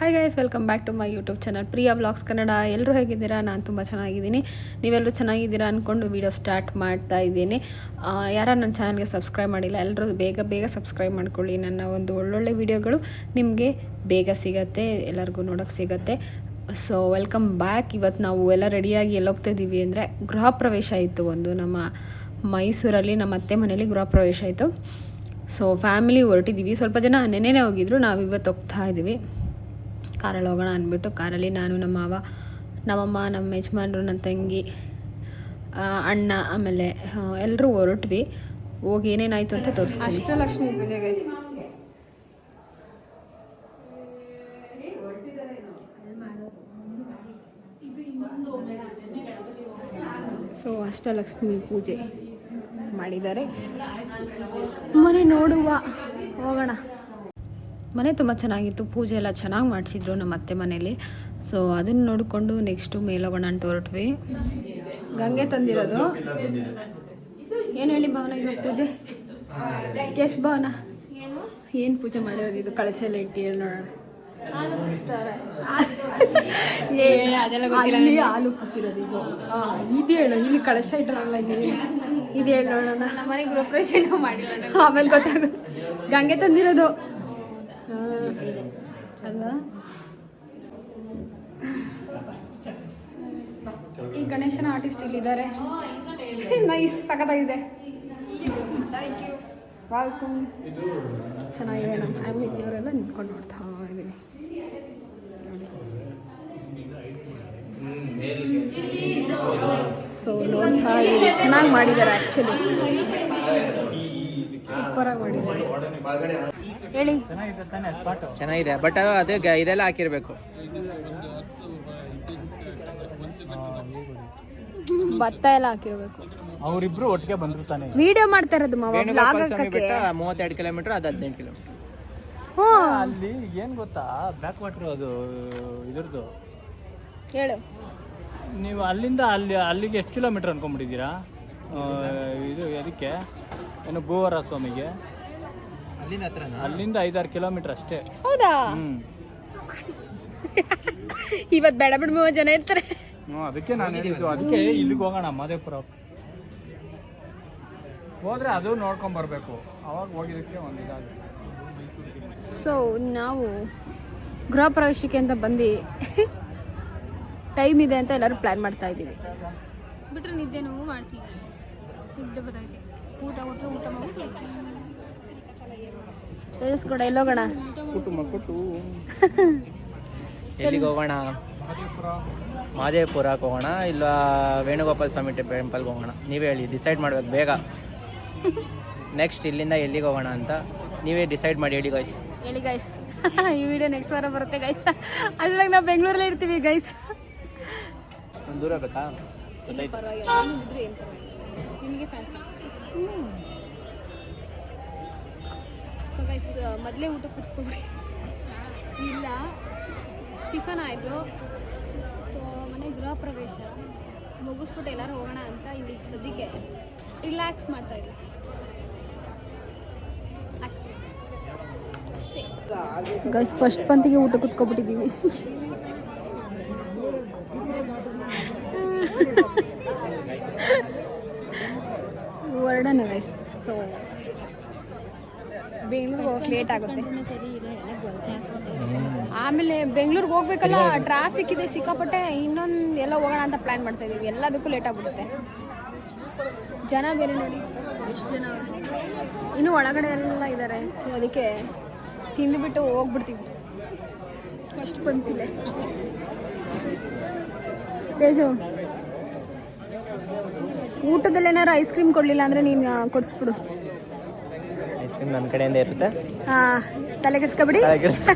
Hi guys, welcome back to my YouTube channel Priya vlogs Kannada. ಎಲ್ಲರೂ ಹೇಗಿದ್ದೀರಾ? ನಾನು ತುಂಬ ಚೆನ್ನಾಗಿದ್ದೀನಿ. ನೀವೆಲ್ಲರೂ ಚೆನ್ನಾಗಿದ್ದೀರಾ ಅಂದ್ಕೊಂಡು ವೀಡಿಯೋ ಸ್ಟಾರ್ಟ್ ಮಾಡ್ತಾ ಇದ್ದೀನಿ. ಯಾರು ನನ್ನ ಚಾನಲ್ಗೆ ಸಬ್ಸ್ಕ್ರೈಬ್ ಮಾಡಿಲ್ಲ, ಎಲ್ಲರೂ ಬೇಗ ಸಬ್ಸ್ಕ್ರೈಬ್ ಮಾಡ್ಕೊಳ್ಳಿ. ನನ್ನ ಒಂದು ಒಳ್ಳೊಳ್ಳೆ ವೀಡಿಯೋಗಳು ನಿಮಗೆ ಬೇಗ ಸಿಗುತ್ತೆ, ಎಲ್ಲರಿಗೂ ನೋಡೋಕ್ಕೆ ಸಿಗುತ್ತೆ. So welcome back. ಇವತ್ತು ನಾವು ಎಲ್ಲ ರೆಡಿಯಾಗಿ ಎಲ್ಲೋಗ್ತಾ ಇದ್ದೀವಿ ಅಂದರೆ ಗೃಹ ಪ್ರವೇಶ ಇತ್ತು ಒಂದು ನಮ್ಮ ಮೈಸೂರಲ್ಲಿ, ನಮ್ಮ ಅತ್ತೆ ಮನೇಲಿ ಗೃಹ ಪ್ರವೇಶ ಆಯಿತು. ಸೊ ಫ್ಯಾಮಿಲಿ ಹೊರಟಿದ್ದೀವಿ. ಸ್ವಲ್ಪ ಜನ ನೆನ್ನೆನೇ ಹೋಗಿದ್ರು, ನಾವು ಇವತ್ತು ಹೋಗ್ತಾ ಇದ್ದೀವಿ. ಕಾರಲ್ಲಿ ಹೋಗೋಣ ಅಂದ್ಬಿಟ್ಟು ಕಾರಲ್ಲಿ ನಾನು, ನಮ್ಮ ಮಾವ, ನಮ್ಮಮ್ಮ, ನಮ್ಮ ಯಜಮಾನ್ರು, ನನ್ನ ತಂಗಿ, ಅಣ್ಣ, ಆಮೇಲೆ ಎಲ್ಲರೂ ಹೊರಟ್ವಿ. ಹೋಗಿ ಏನೇನಾಯಿತು ಅಂತ ತೋರಿಸ್ತೀನಿ. ಅಷ್ಟಲಕ್ಷ್ಮಿ ಪೂಜೆ ಗೈಸ್. ಸೊ ಅಷ್ಟಲಕ್ಷ್ಮಿ ಪೂಜೆ ಮಾಡಿದ್ದಾರೆ. ಮನೆ ನೋಡುವ, ಹೋಗೋಣ. ಮನೆ ತುಂಬ ಚೆನ್ನಾಗಿತ್ತು, ಪೂಜೆ ಎಲ್ಲ ಚೆನ್ನಾಗಿ ಮಾಡಿಸಿದ್ರು ನಮ್ಮ ಅತ್ತೆ ಮನೇಲಿ. ಸೊ ಅದನ್ನು ನೋಡಿಕೊಂಡು ನೆಕ್ಸ್ಟು ಮೇಲೋಗೋಣ ಅಂತ ಹೊರಟ್ವಿ. ಗಂಗೆ ತಂದಿರೋದು. ಏನು ಹೇಳಿ ಭಾವನ, ಇದು ಪೂಜೆ ಎಸ್ ಭಾವನ, ಏನು ಪೂಜೆ ಮಾಡಿರೋದು? ಇದು ಕಳಶ ಎಲ್ಲ ಇಟ್ಟು ಹೇಳಿ ನೋಡೋಣ. ಅಲ್ಲಿ ಹಾಲು ಕುಸಿರೋದು ಇದು. ಇದು ಹೇಳು, ಇಲ್ಲಿ ಕಳಶ ಇಟ್ಟರಲ್ಲ, ಇದು ಹೇಳಿ ನೋಡೋಣ. ನಮ್ಮ ಮನೆಗೆ ಗೃಹಪ್ರವೇಶ ಮಾಡಿಲ್ಲ, ಆಮೇಲೆ ಗೊತ್ತಾಗೋದು. ಗಂಗೆ ತಂದಿರೋದು ಅಲ್ಲ. ಈ ಗಣೇಶನ ಆರ್ಟಿಸ್ಟ್ ಇಲ್ಲಿದ್ದಾರೆ. ನೈಸ್, ಸಖತ್ತಾಗಿದೆ. ವೆಲ್ಕಮ್. ಚೆನ್ನಾಗಿದೆ. ನಮ್ಮ ಫ್ಯಾಮಿಲಿಯವರೆಲ್ಲ ನಿಂತ್ಕೊಂಡು ನೋಡ್ತಾ ಇದ್ದೀನಿ. ಸೊ ನೋಡ್ತಾ ಇದ್ದೀನಿ, ಚೆನ್ನಾಗಿ ಮಾಡಿದ್ದಾರೆ. ಆ್ಯಕ್ಚುಲಿ ಸೂಪರಾಗಿ ಮಾಡಿದ್ದಾರೆ. ಹೇಳಿ. ಚೆನ್ನಾಗಿದೆ, ಬಟ್ ಅದೇ ಇದೆಲ್ಲ ಹಾಕಿರ್ಬೇಕು. ಭತ್ತ ಎಲ್ಲ ಹಾಕಿರ್ಬೇಕು. ಅವರಿಬ್ರು ಒಟ್ಟಿಗೆ ಬಂದ್ರು ತಾನೆ. ವಿಡಿಯೋ ಮಾಡ್ತಾ ಇರೋದು ಮಾವ. 32 ಕಿಲೋಮೀಟರ್, ಅದು 15 ಕಿಲೋಮೀಟರ್. ಅಲ್ಲಿ ಏನ್ ಗೊತ್ತಾ, ಬ್ಯಾಕ್ ವಾಟರ್ ಅದು ಇದ್ರದ್ದು. ಹೇಳು. ನೀವು ಅಲ್ಲಿಂದ ಅಲ್ಲಿಗೆ ಎಷ್ಟು ಕಿಲೋಮೀಟರ್ ಅನ್ಕೊಂಡ್ಬಿಟ್ಟಿದ್ದೀರಾ? ಇದು ಅದಕ್ಕೆ ಏನು ಗೋವರ ಸ್ವಾಮಿಗೆ ಅಲ್ಲಿಂದ 5-6 ಕಿಲೋಮೀಟರ್ ಅಷ್ಟೇ. ಹೌದಾ? ಇವತ್ತು ಬೇಡ ಬಿಡ ಜನ ಇರ್ತಾರೆ. ಅದಕ್ಕೆ ನಾನು ಹೇಳಿದ್ದು, ಅದಕ್ಕೆ ಇಲ್ಲಿಗೆ ಹೋಗೋಣ. ಮಾದೇಪುರ ಹೋದ್ರೆ ಅದು ನೋಡ್ಕೊಂಡ್ ಬರ್ಬೇಕು, ಅವಾಗ ಹೋಗಿದ್ದಕ್ಕೆ ಒಂದು ಇದಾಗುತ್ತೆ. ಸೊ ನಾವು ಗೃಹ ಪ್ರವೇಶಕ್ಕೆ ಅಂತ ಬಂದು ಟೈಮ್ ಇದೆ ಅಂತ ಎಲ್ಲರೂ ಪ್ಲಾನ್ ಮಾಡ್ತಾ ಇದ್ದೀವಿ. ಬಿಟ್ರೆ ನಿದ್ದೆನೂ ಮಾಡ್ತೀವಿ. ನಿದ್ದೆ ಬರ್ತೈತೆ. ಊಟ ಮಾಡಿ ಕೂಡ ಎಲ್ಲೋಗೋಣ. ಎಲ್ಲಿಗೆ ಹೋಗೋಣ? ಮಾದೇಪುರಕ್ಕೆ ಹೋಗೋಣ, ಇಲ್ಲ ವೇಣುಗೋಪಾಲ ಸ್ವಾಮಿ ಟೆಂಪಲ್ಗೆ ಹೋಗೋಣ. ನೀವೇ ಹೇಳಿ, ಡಿಸೈಡ್ ಮಾಡ್ಬೇಕು ಬೇಗ. ನೆಕ್ಸ್ಟ್ ಇಲ್ಲಿಂದ ಎಲ್ಲಿಗೆ ಹೋಗೋಣ ಅಂತ ನೀವೇ ಡಿಸೈಡ್ ಮಾಡಿ ಹೇಳಿ ಗೈಸ್. ಹೇಳಿ ಗೈಸ್. ಈ ವಿಡಿಯೋ ನೆಕ್ಸ್ಟ್ ವಾರ ಬರುತ್ತೆ ಗೈಸ್. ಅದ್ರಾಗ ನಾವು ಬೆಂಗಳೂರಲ್ಲೇ ಇರ್ತೀವಿ ಗೈಸ್. ದೂರ ಬೇಕಾ? ನಿಮಗೆ ಫ್ಯಾನ್ಸಿ. ಸೊ ಗೈಸ್, ಮೊದಲೇ ಊಟ ಕೂತ್ಕೊಂಡ್ರಿ. ಇಲ್ಲ, ಟಿಫನ್ ಆಯಿತು. ಸೊ ಮನೆ ಗೃಹ ಪ್ರವೇಶ ಮುಗಿಸ್ಬಿಟ್ಟು ಎಲ್ಲರೂ ಹೋಗೋಣ ಅಂತ ಇಲ್ಲಿ ಸದ್ಯಕ್ಕೆ ರಿಲ್ಯಾಕ್ಸ್ ಮಾಡ್ತಾ ಇದ್ವಿ ಅಷ್ಟೇ. ಗೈಸ್, ಫಸ್ಟ್ ಪಂತಿಗೆ ಊಟ ಕೂತ್ಕೊಬಿಟ್ಟಿದ್ದೀವಿ. ಹೊರಡೋಣ ಗೈಸ್. ಸೊ ಬೆಂಗಳೂರಿಗೆ ಹೋಗಕ್ಕೆ ಲೇಟ್ ಆಗುತ್ತೆ. ಆಮೇಲೆ ಬೆಂಗಳೂರಿಗೆ ಹೋಗ್ಬೇಕಲ್ಲ, ಟ್ರಾಫಿಕ್ ಇದೆ ಸಿಕ್ಕಾಪಟ್ಟೆ. ಇನ್ನೊಂದು ಎಲ್ಲ ಹೋಗೋಣ ಅಂತ ಪ್ಲ್ಯಾನ್ ಮಾಡ್ತಾ ಇದ್ದೀವಿ. ಎಲ್ಲದಕ್ಕೂ ಲೇಟ್ ಆಗ್ಬಿಡುತ್ತೆ. ಜನ ಬೇರೆ ನೋಡಿ ಎಷ್ಟು ಜನ. ಇನ್ನೂ ಒಳಗಡೆ ಎಲ್ಲ ಇದ್ದಾರೆ. ಸೊ ಅದಕ್ಕೆ ತಿಂದುಬಿಟ್ಟು ಹೋಗ್ಬಿಡ್ತೀವಿ ಫಸ್ಟ್ ಪಂತಿಲೆ. ತೇಜು, ಊಟದಲ್ಲಿ ಏನಾರು ಐಸ್ ಕ್ರೀಮ್ ಕೊಡಲಿಲ್ಲ ಅಂದರೆ ನೀನು ಕೊಡಿಸ್ಬಿಡು. ಐಸ್ ಕ್ರೀಮ್ ನನ್ನ ಕಡೆಯಿಂದ ಇರುತ್ತೆ. ಹಾಂ, ತಲೆ ಕೆಡಿಸ್ಕೊಬಿಡಿ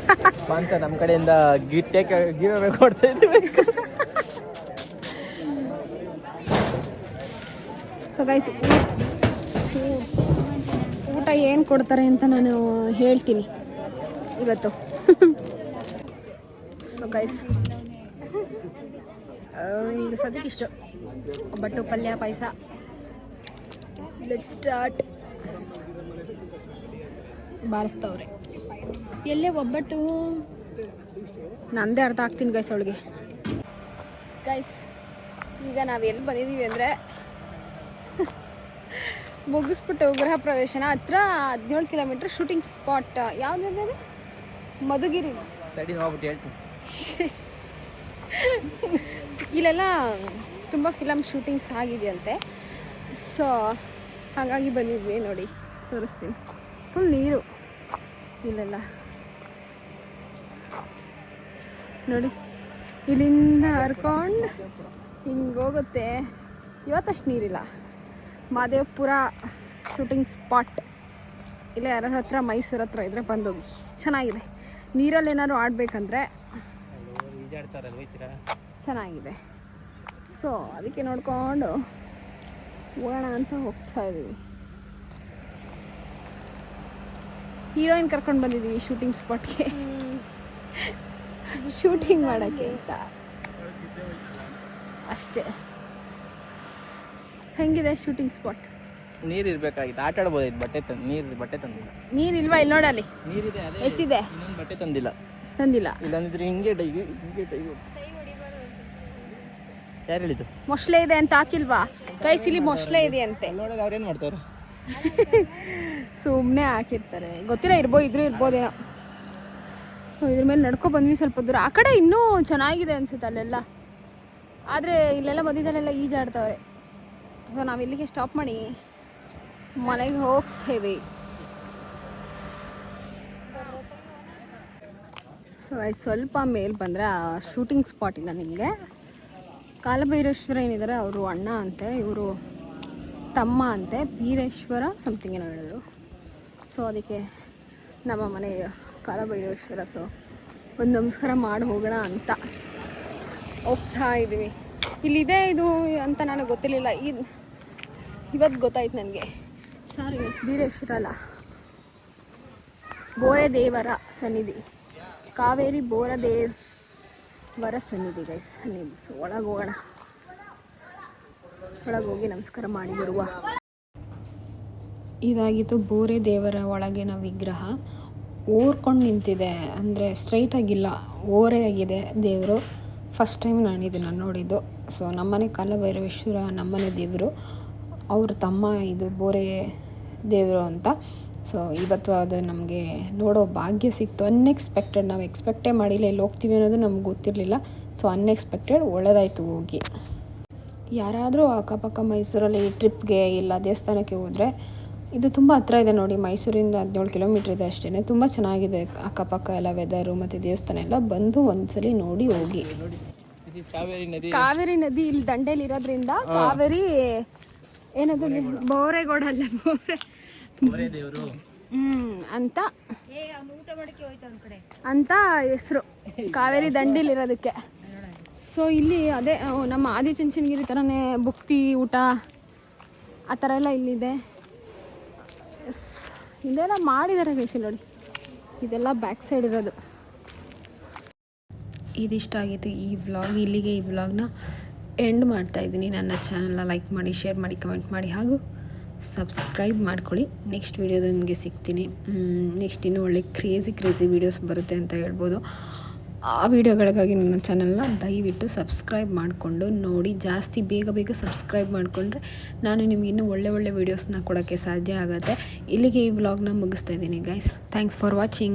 ಅಂತ ನಮ್ಮ ಕಡೆಯಿಂದ ಗಿವ್ ಕೊಡ್ತಾ ಇದ್ದೀವಿ. ಸೊ ಗೈಸ್, ಊಟ ಏನು ಕೊಡ್ತಾರೆ ಅಂತ ನಾನು ಹೇಳ್ತೀನಿ ಇವತ್ತು. ಸೊ ಗೈಸ್, ಈಗ ಸದ್ಯಕ್ಕೆ ಇಷ್ಟು. ಒಬ್ಬಟ್ಟು, ಪಲ್ಯ, ಪಾಯಸ. Let's start. ಬಾರಿಸ್ತವ್ರೆ. ಎಲ್ಲೇ ಒಬ್ಬಟ್ಟು ನಂದೇ ಅರ್ಥ ಆಗ್ತೀನಿ ಗೈಸ್ ಅವಳಿಗೆ. ಗೈಸ್ ಈಗ ನಾವು ಎಲ್ಲಿ ಬಂದಿದ್ದೀವಿ ಅಂದರೆ ಮುಗಿಸ್ಬಿಟ್ಟು ಗೃಹ ಪ್ರವೇಶನ ಹತ್ರ 17 ಕಿಲೋಮೀಟ್ರ್ ಶೂಟಿಂಗ್ ಸ್ಪಾಟ್. ಯಾವ್ದು? ಮಧುಗಿರಿ. ಇಲ್ಲೆಲ್ಲ ತುಂಬ ಫಿಲಮ್ ಶೂಟಿಂಗ್ಸ್ ಆಗಿದೆಯಂತೆ. ಸೊ ಹಾಗಾಗಿ ಬಂದಿದ್ವಿ. ನೋಡಿ ತೋರಿಸ್ತೀನಿ. ಫುಲ್ ನೀರು ಇಲ್ಲೆಲ್ಲ ನೋಡಿ. ಇಲ್ಲಿಂದ ಹರ್ಕೊಂಡು ಹಿಂಗೆ ಹೋಗುತ್ತೆ. ಇವತ್ತಷ್ಟು ನೀರಿಲ್ಲ. ಮಹದೇವಪುರ ಶೂಟಿಂಗ್ ಸ್ಪಾಟ್ ಇಲ್ಲೇ ಯಾರ ಹತ್ರ ಮೈಸೂರು ಹತ್ರ ಇದ್ರೆ ಬಂದೋಗಿ. ಚೆನ್ನಾಗಿದೆ. ನೀರಲ್ಲಿ ಏನಾದ್ರು ಆಡಬೇಕಂದ್ರೆ ಚೆನ್ನಾಗಿದೆ. ಸೊ ಅದಕ್ಕೆ ನೋಡ್ಕೊಂಡು ಹೋಗೋಣ ಅಂತ ಹೋಗ್ತಾ ಇದ್ದೀವಿ. ಹೀರೋಯಿನ್ ಕರ್ಕೊಂಡು ಬಂದಿದ್ದೀವಿ ಶೂಟಿಂಗ್ ಸ್ಪಾಟ್ಗೆ ಶೂಟಿಂಗ್ ಮಾಡೋಕ್ಕೆ ಅಂತ ಅಷ್ಟೇ. ಹೆಂಗಿದೆ ಶೂಟಿಂಗ್ ಸ್ಪಾಟ್? ನೀರು ಇರಬೇಕಾಗಿತ್ತು, ಆಟ ಆಡ್ಬೋದಾಯ್ತು. ಬಟ್ಟೆ ತಂದಿಲ್ಲ. ನೀರಿಲ್ವಾ? ಇಲ್ಲಿ ನೋಡಲ್ಲಿ ನೀರಿದೆ. ಎಷ್ಟಿದೆ? ಇನ್ನೊಂದು ಬಟ್ಟೆ ತಂದಿಲ್ಲ. ಇಲ್ಲಾಂದಿದ್ರೆ ಹಿಂಗೆ ಯಾರು ಹೇಳಿದ್ದು? ಮೊಸಳೆ ಇದೆ ಅಂತ ಹಾಕಿಲ್ವಾ? ಕೈಸಿಲಿ ಮೊಸಳೆ ಇದೆ ಅಂತೆ. ನೋಡೋದು ಅವ್ರೇನು ಮಾಡ್ತಾರೆ? ಸುಮ್ಮನೆ ಹಾಕಿರ್ತಾರೆ. ಗೊತ್ತಿಲ್ಲ, ಇರ್ಬೋದೇನೋ. ಸೊ ಇದ್ರ ಮೇಲೆ ನಡ್ಕೊ ಬಂದ್ವಿ ಸ್ವಲ್ಪ ದೂರ. ಆ ಕಡೆ ಇನ್ನೂ ಚೆನ್ನಾಗಿದೆ ಅನ್ಸುತ್ತೆ ಅಲ್ಲೆಲ್ಲ. ಆದರೆ ಇಲ್ಲೆಲ್ಲ ಮಧ್ಯದಲ್ಲೆಲ್ಲ ಈಜಾಡ್ತವ್ರೆ. ಸೊ ನಾವು ಇಲ್ಲಿಗೆ ಸ್ಟಾಪ್ ಮಾಡಿ ಮನೆಗೆ ಹೋಗ್ತೇವೆ. ಸೊ ಸ್ವಲ್ಪ ಮೇಲೆ ಬಂದರೆ ಶೂಟಿಂಗ್ ಸ್ಪಾಟಿಂದ ನಿಮಗೆ ಕಾಲಭೈರೇಶ್ವರ ಏನಿದ್ದಾರೆ ಅವರು ಅಣ್ಣ ಅಂತೆ, ಇವರು ತಮ್ಮ ಅಂತೆ. ಬೀರೇಶ್ವರ ಸಮಥಿಂಗ್ ಏನೋ ಹೇಳಿದ್ರು. ಸೊ ಅದಕ್ಕೆ ನಮ್ಮ ಮನೆ ಕಾಲಭೈರೇಶ್ವರ. ಸೊ ಒಂದು ನಮಸ್ಕಾರ ಮಾಡಿ ಹೋಗೋಣ ಅಂತ ಹೋಗ್ತಾ ಇದ್ದೀವಿ. ಇಲ್ಲಿದೆ ಇದು ಅಂತ ನನಗೆ ಗೊತ್ತಿರಲಿಲ್ಲ. ಇವತ್ತು ಗೊತ್ತಾಯ್ತು ನನಗೆ. ಸಾರಿ ಗೈಸ್, ಬೀರೇಶ್ವರ ಅಲ್ಲ, ಬೋರೆ ದೇವರ ಸನ್ನಿಧಿ. ಕಾವೇರಿ ಬೋರದೇವರ ಸನ್ನಿಧಿ ಗೈಸ್, ಸನ್ನಿಧಿ. ಸೊ ಒಳಗೆ ಹೋಗೋಣ. ಒಳಗೆ ಹೋಗಿ ನಮಸ್ಕಾರ ಮಾಡಿ ಬರುವ. ಇದಾಗಿತ್ತು ಬೋರೆ ದೇವರ ಒಳಗಿನ ವಿಗ್ರಹ. ಓರ್ಕೊಂಡು ನಿಂತಿದೆ, ಅಂದರೆ ಸ್ಟ್ರೈಟಾಗಿಲ್ಲ, ಓರೆ ಆಗಿದೆ ದೇವರು. ಫಸ್ಟ್ ಟೈಮ್ ನಾನು ಇದನ್ನು ನೋಡಿದ್ದು. ಸೊ ನಮ್ಮನೆ ಕಾಲಭೈರವೇಶ್ವರ ನಮ್ಮನೆ ದೇವರು, ಅವ್ರ ತಮ್ಮ ಇದು ಬೋರೆ ದೇವರು ಅಂತ. ಸೊ ಇವತ್ತು ಅದು ನಮಗೆ ನೋಡೋ ಭಾಗ್ಯ ಸಿಕ್ತು. ಅನ್ಎಕ್ಸ್ಪೆಕ್ಟೆಡ್. ನಾವು ಎಕ್ಸ್ಪೆಕ್ಟೇ ಮಾಡಿಲ್ಲ ಎಲ್ಲಿ ಹೋಗ್ತೀವಿ ಅನ್ನೋದು ನಮ್ಗೆ ಗೊತ್ತಿರಲಿಲ್ಲ. ಸೊ ಅನ್ಎಕ್ಸ್ಪೆಕ್ಟೆಡ್, ಒಳ್ಳೆಯದಾಯಿತು ಹೋಗಿ. ಯಾರಾದರೂ ಅಕ್ಕಪಕ್ಕ ಮೈಸೂರಲ್ಲಿ ಟ್ರಿಪ್ಗೆ ಇಲ್ಲ ದೇವಸ್ಥಾನಕ್ಕೆ ಹೋದರೆ ಇದು ತುಂಬ ಹತ್ರ ಇದೆ ನೋಡಿ. ಮೈಸೂರಿಂದ 17 ಕಿಲೋಮೀಟ್ರ್ ಇದೆ ಅಷ್ಟೇ. ತುಂಬ ಚೆನ್ನಾಗಿದೆ ಅಕ್ಕಪಕ್ಕ ಎಲ್ಲ ವೆದರು ಮತ್ತು ದೇವಸ್ಥಾನ ಎಲ್ಲ. ಬಂದು ಒಂದ್ಸಲಿ ನೋಡಿ ಹೋಗಿ. ಕಾವೇರಿ ನದಿ ಇಲ್ಲಿ ದಂಡೆಯಲ್ಲಿ ಇರೋದ್ರಿಂದ ಕಾವೇರಿ ಏನದು ಬೋರೆಗೌಡ ಅಲ್ಲ, ಅಂತ ಹೆಸರು ಕಾವೇರಿ ದಂಡಿಲಿರೋದಕ್ಕೆ. ಸೊ ಇಲ್ಲಿ ಅದೇ ನಮ್ಮ ಆದಿಚುಂಚನಗಿರಿ ಥರನೇ ಭುಕ್ತಿ ಊಟ ಆ ಥರ ಎಲ್ಲ ಇಲ್ಲಿದೆ. ಇದೆಲ್ಲ ಮಾಡಿದ್ದಾರೆ ಗೈಸ್ ನೋಡಿ. ಇದೆಲ್ಲ ಬ್ಯಾಕ್ ಸೈಡ್ ಇರೋದು. ಇದಿಷ್ಟ ಆಗಿತ್ತು ಈ ವ್ಲಾಗ್. ಇಲ್ಲಿಗೆ ಈ ವ್ಲಾಗ್ನ ಎಂಡ್ ಮಾಡ್ತಾಯಿದ್ದೀನಿ. ನನ್ನ ಚಾನಲ್ನ ಲೈಕ್ ಮಾಡಿ, ಶೇರ್ ಮಾಡಿ, ಕಮೆಂಟ್ ಮಾಡಿ ಹಾಗೂ ಸಬ್ಸ್ಕ್ರೈಬ್ ಮಾಡ್ಕೊಳ್ಳಿ. ನೆಕ್ಸ್ಟ್ ವೀಡಿಯೋದೊಂದಿಗೆ ಸಿಗ್ತೀನಿ. ನೆಕ್ಸ್ಟ್ ಇನ್ನೂ ಒಳ್ಳೆ ಕ್ರೇಜಿ ವೀಡಿಯೋಸ್ ಬರುತ್ತೆ ಅಂತ ಹೇಳ್ಬೋದು. ಆ ವಿಡಿಯೋಗಳಿಗಾಗಿ ನನ್ನ ಚಾನಲ್ನ ದಯವಿಟ್ಟು ಸಬ್ಸ್ಕ್ರೈಬ್ ಮಾಡಿಕೊಂಡು ನೋಡಿ. ಜಾಸ್ತಿ ಬೇಗ ಸಬ್ಸ್ಕ್ರೈಬ್ ಮಾಡಿಕೊಂಡ್ರೆ ನಾನು ನಿಮ್ಗೆ ಇನ್ನೂ ಒಳ್ಳೆ ವೀಡಿಯೋಸ್ನ ಕೊಡೋಕ್ಕೆ ಸಾಧ್ಯ ಆಗುತ್ತೆ. ಇಲ್ಲಿಗೆ ಈ ವ್ಲಾಗ್ನ ಮುಗಿಸ್ತಾ ಇದ್ದೀನಿ ಗೈಸ್. Thanks for watching.